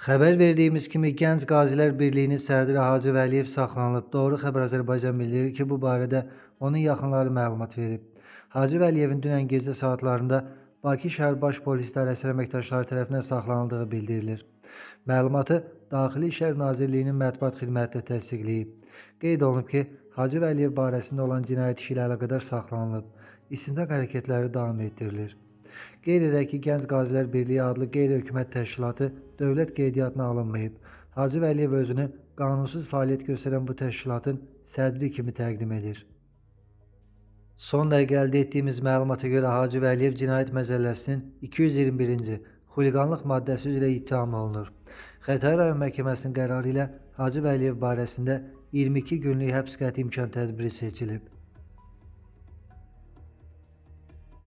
Xəbər verdiyimiz kimi Gənc Qazilər Birliyinin sədri Hacı Vəliyev saxlanılıb. Doğru xəbər Azərbaycan bildirir ki, bu barədə onun yaxınları məlumat verib. Hacı Vəliyevin dünən gecə saatlarında Bakı şəhər Baş Polis İdarəsinin əməkdaşları tərəfindən saxlanıldığı bildirilir. Məlumatı Daxili İşlər Nazirliyinin mətbuat xidməti də təsdiqləyib. Qeyd olunub ki, Hacı Vəliyev barəsində olan cinayət işi ilə əlaqədar saxlanılıb. İstintaq hərəkətləri davam etdirilir. Qeyd edək ki, Gənc Qazilər Birliyi adlı qeyri-hökumət təşkilatı dövlət qeydiyyatına alınmayıb. Hacı Vəliyev özünü qanunsuz fəaliyyət göstərən bu təşkilatın sədri kimi təqdim edir. Son dəqiqə əldə etdiyimiz məlumata görə Hacı Vəliyev Cinayət Məcəlləsinin 221-ci xuliqanlıq maddəsi üzrə ittiham olunur. Xətai rayon məhkəməsinin qərarı ilə Hacı Vəliyev barəsində 22 günlük həbs qəti imkan tədbiri seçilib.